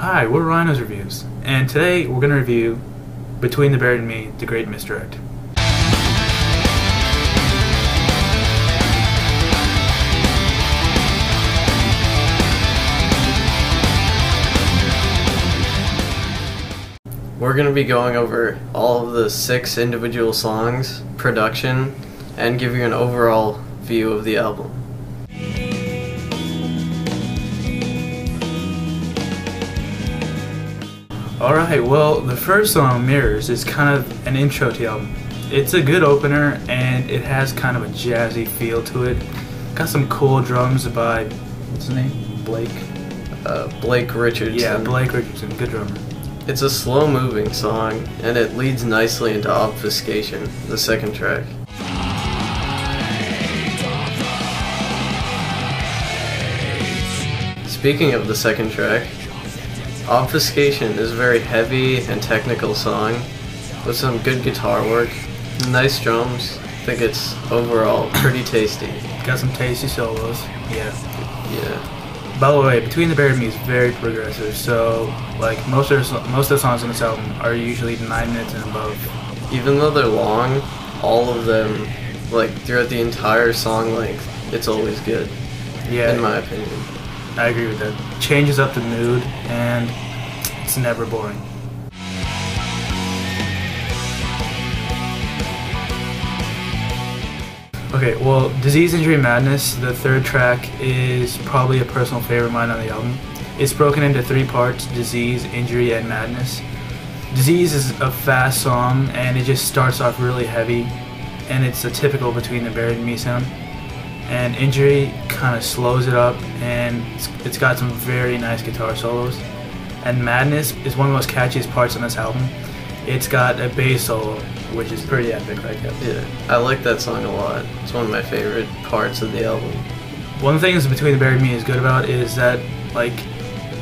Hi, we're RhinosReviews, and today we're going to review Between the Buried and Me, The Great Misdirect. We're going to be going over all of the 6 individual songs, production, and give you an overall view of the album. Alright, well, the first song, Mirrors, is kind of an intro to the album. It's a good opener, and it has kind of a jazzy feel to it. Got some cool drums by, what's his name? Blake Richardson. Yeah, Blake Richardson, good drummer. It's a slow-moving song, and it leads nicely into Obfuscation, the second track. Speaking of the second track, Obfuscation is a very heavy and technical song with some good guitar work, nice drums. I think it's overall pretty tasty. Got some tasty solos, yeah. Yeah. By the way, Between the Buried and Me is very progressive, so like most of the songs on this album are usually 9 minutes and above. Even though they're long, all of them, like throughout the entire song length, it's always good. Yeah. In my opinion. I agree with that. Changes up the mood, and it's never boring. Okay, well, Disease, Injury, Madness, the third track, is probably a personal favorite of mine on the album. It's broken into 3 parts, Disease, Injury, and Madness. Disease is a fast song, and it just starts off really heavy, and it's a typical Between the Buried and Me sound. And Injury kind of slows it up, and it's got some very nice guitar solos. And Madness is one of the most catchiest parts on this album. It's got a bass solo, which is pretty epic right there. Yeah, I like that song a lot. It's one of my favorite parts of the album. One of the things Between the Buried and Me is good about is that, like,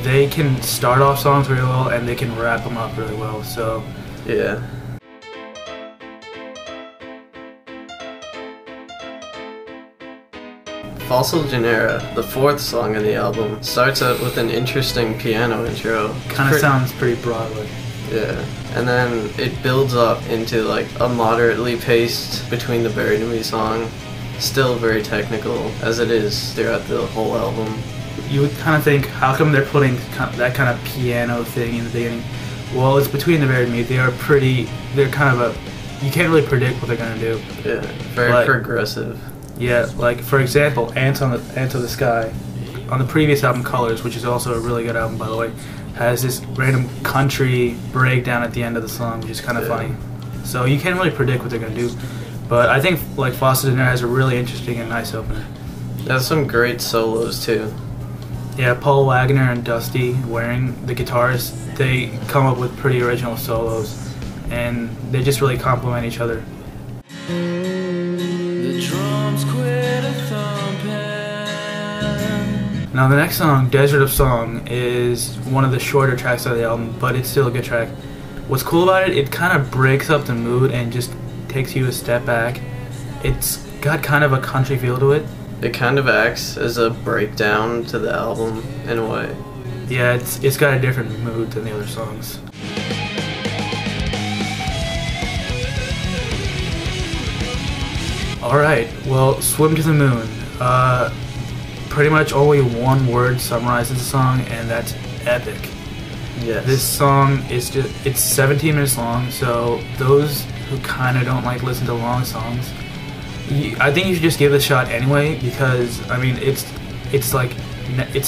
they can start off songs really well and they can wrap them up really well, so... Yeah. Fossil Genera, the 4th song on the album, starts out with an interesting piano intro. Kind of sounds pretty Broadway. Yeah, and then it builds up into like a moderately paced Between the Buried and Me song. Still very technical, as it is throughout the whole album. You would kind of think, how come they're putting that kind of piano thing in the beginning? Well, it's Between the Buried and Me. They're kind of you can't really predict what they're going to do. Yeah, very progressive. Yeah, like for example, Ants of the Sky, on the previous album Colors, which is also a really good album by the way, has this random country breakdown at the end of the song, which is kind of funny. So you can't really predict what they're gonna do, but I think like Fossil Genera has a really interesting and nice opener. It has some great solos too. Yeah, Paul Wagner and Dusty Waring, the guitarists, they come up with pretty original solos, and they just really complement each other. Now the next song, Desert of Song, is one of the shorter tracks of the album, but it's still a good track. What's cool about it, it kind of breaks up the mood and just takes you a step back. It's got kind of a country feel to it. It kind of acts as a breakdown to the album, in a way. Yeah, it's got a different mood than the other songs. Alright, well, Swim to the Moon. Pretty much only one word summarizes the song, and that's epic. Yes. This song is it's 17 minutes long, so those who kind of don't like listen to long songs, I think you should just give it a shot anyway, because I mean it's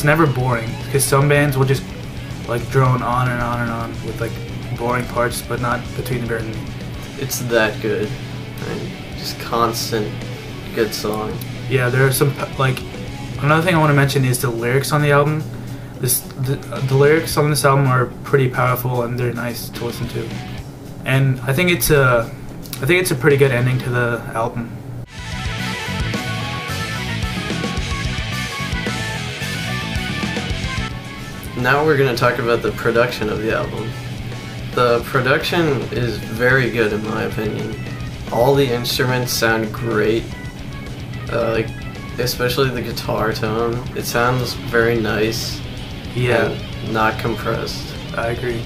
never boring, because some bands will just like drone on and on and on with like boring parts, but not Between the Buried and Me. It's that good. I mean, just constant good song. Yeah, there are some like. Another thing I want to mention is the lyrics on the album. The lyrics on this album are pretty powerful and they're nice to listen to. And I think it's a pretty good ending to the album. Now we're going to talk about the production of the album. The production is very good in my opinion. All the instruments sound great. Like especially the guitar tone. It sounds very nice. Yeah. And not compressed. I agree.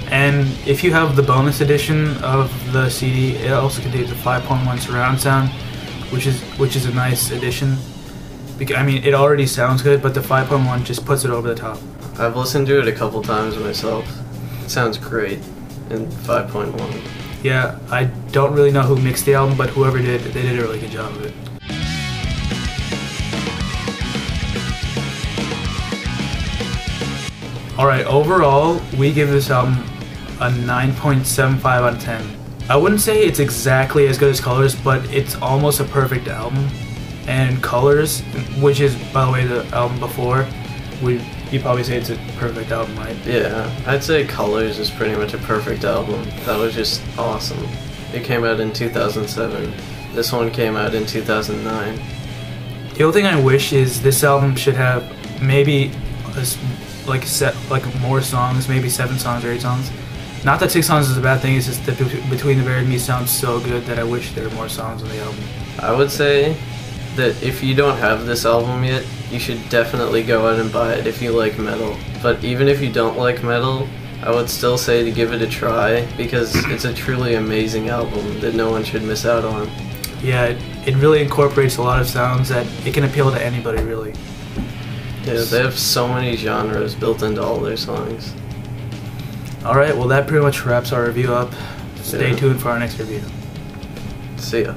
And if you have the bonus edition of the CD, it also contains a 5.1 surround sound, which is a nice addition. I mean, it already sounds good, but the 5.1 just puts it over the top. I've listened to it a couple times myself. It sounds great in 5.1. Yeah, I don't really know who mixed the album, but whoever did, they did a really good job of it. Alright, overall, we give this album a 9.75 out of 10. I wouldn't say it's exactly as good as Colors, but it's almost a perfect album. And Colors, which is, by the way, the album before, you probably say it's a perfect album, right? Yeah, I'd say Colors is pretty much a perfect album. That was just awesome. It came out in 2007. This one came out in 2009. The only thing I wish is this album should have maybe more songs, maybe 7 songs or 8 songs. Not that 6 songs is a bad thing, it's just that Between the Bear and Me sounds so good that I wish there were more songs on the album. I would say that if you don't have this album yet, you should definitely go out and buy it if you like metal. But even if you don't like metal, I would still say to give it a try, because it's a truly amazing album that no one should miss out on. Yeah, it really incorporates a lot of sounds that it can appeal to anybody, really. Yeah, they have so many genres built into all their songs. Alright, well that pretty much wraps our review up. Stay tuned for our next review. See ya.